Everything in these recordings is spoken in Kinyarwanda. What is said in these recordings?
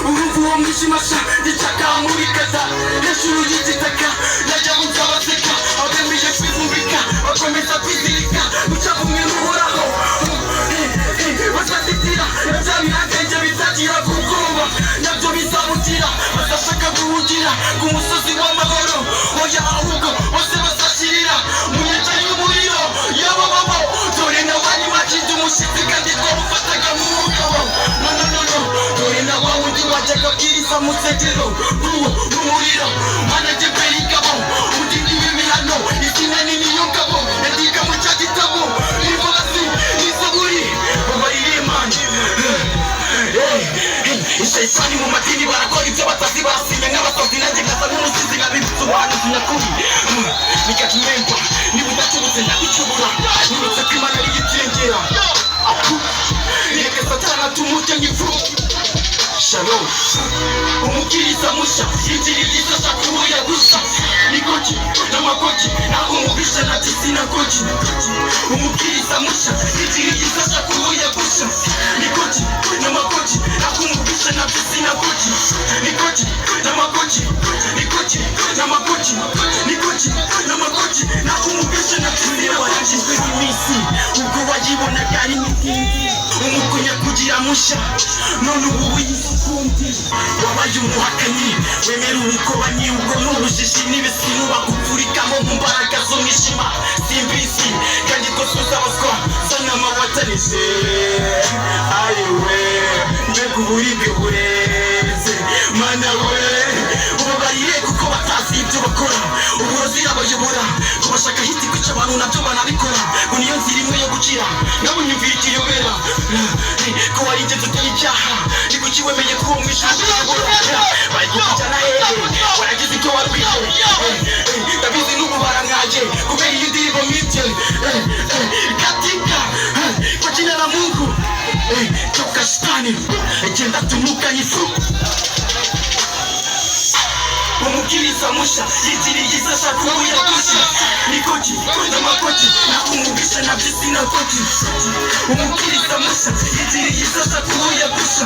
uruvu wo mwishimasha ndishaka muri kaza hejuru y'igitaka najya bunzabaseka abemeje kwivubika bakomeza kwizirika ucavumwe n'uhoraho bazatitira bya birangenge bizagira ku bwoba nabyo bizabutira bazashaka guhugira ku musozi w'amahoro oya ahubwo bose bazashirira mu nyanja y'umuriro yabababo dore nawari wakinze umushyitsi kandi twawufataga mu mugabo no dore na wa wundi wajyaga bwiriza mu segero uwo n'umuriro manajye mbere ingabo undi niwe mihano izina nini y'ungabo yandika mu cya gitabo imbabazi n'isaburi babarire manje ishayitani mu madini barakora ibyo batazi basinye nk'abasazi nanjye ngasa nk'umusizi nkabibutsa ubuhanuzi nyakuri nikajimemba niba udacurutse ndabicubura nibutse ko imana ari igitengera reka satana tumurye nk'ivu shalom umubwiriza mushya yigiriye isasa kubuya gusa nikoki n'amakoki naho umubisha na sinakoki umubwiriza mushya yigiriye isasa kubuya gusa nikoki n'amakoki naho umubisha na sinakoki nikoki n'amakoki nikoki n'amakoki nikoki n'amakoki naho umubisha na sinakoki iminsi ubwo wayibonaga ari mitindi umukonya kugira mushya none ubu wiyisukundi wabaye umuhakanyi wemera ubukobanyi ubwo n'ubujiji n'ibisimu bakupfurikamo mu mbaraga z'umwijima simbisi kandi ko tuzabazwa sanama watanije ayiwe mbega uburibwe bureze mana we ubabarire kuko batazi ibyo bakora uburozi abayobora ko bashaka hiti kwica abantu nabyo banabikora ngo niyo nzira imwe yo gukira nabo nyumvira ikiyobera ko wari ingenzi uteye icyaha ni kuki wemeye ko uwo mwisha uyobora bari kukujyana hehe waragize ibyo warwiye ndabizi n'ubu baramwaje kubera iyi ndirimbo mwibye katika kwa jina la Mungu toka shetani genda tumuka ifu umubwiriza musha yigiriye isasa kubuya gusa nikoki n'amakoki nakumubisha na sinakoki umubwiriza musha yigiriye isasa kubuya gusa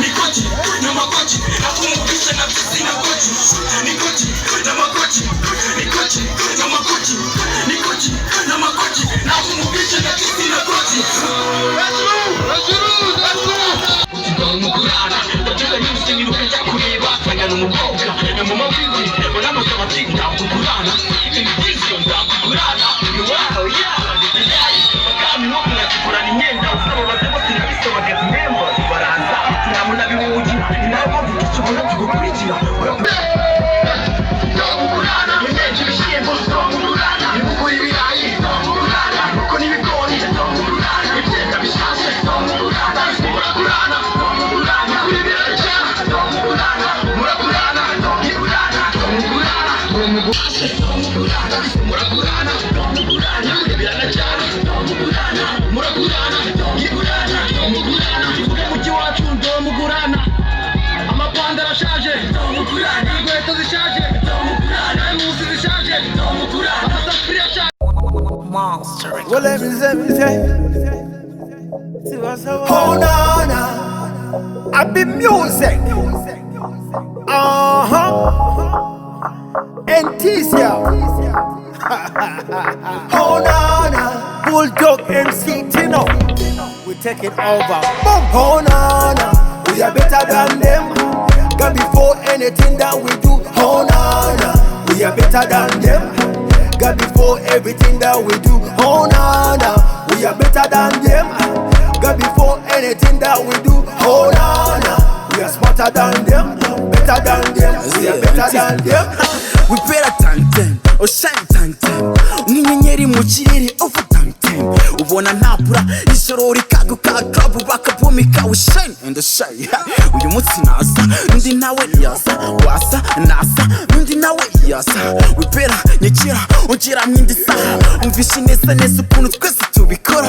nikoki n'amakoki nakumubisha na sinakoki nikoki n'amakoki nikoki n'amakoki nikoki n'amakoki nakumubisha na sinakoki umugurana ndabyuka nyuze niruka njya kureba fanyana umukobwa na mama wiwe banamusaba ati ndakugurana imibyizi ndakugurana wow yeah bakami no kunakigurana imyenda usaba baze bose nabisobaga impembo baraza tunamuna biwugi nabo bikibona tugukurikira ndakugurana imyenda ibishyimbo ndakugurana ibukuri ibirayi ndakugurana nuko n'ibigori ndakugurana ibyenda bishaje ndakugurana muragurana umugi wacu ndomugurana amapantaro ashaje inkweto zishaje impuzu zishaje amasafuriya ashaje Well, let me say hold on, I be music. And Tisia. Hold on, Bulldog MC Tino. We take it over. Boom. Hold on, we are better than them. God before anything that we do. Hold on, we are better than them. God before everything that we do. Hold on, we are better than them. God before anything that we do. Hold on, we are smarter than them. Better than them. We are better than them. We better than them. Oh shine than them. Ninyenyeri mu kirere over than them. Ubona ntabura ijoro rikaguka club bakabumika we shine and the shine. Uyu munsi nasa undi nawe yasa wasa nasa undi nawe yasa. We better nyekira ongera mwindi saha umvishe neza ukuntu twese tubikora.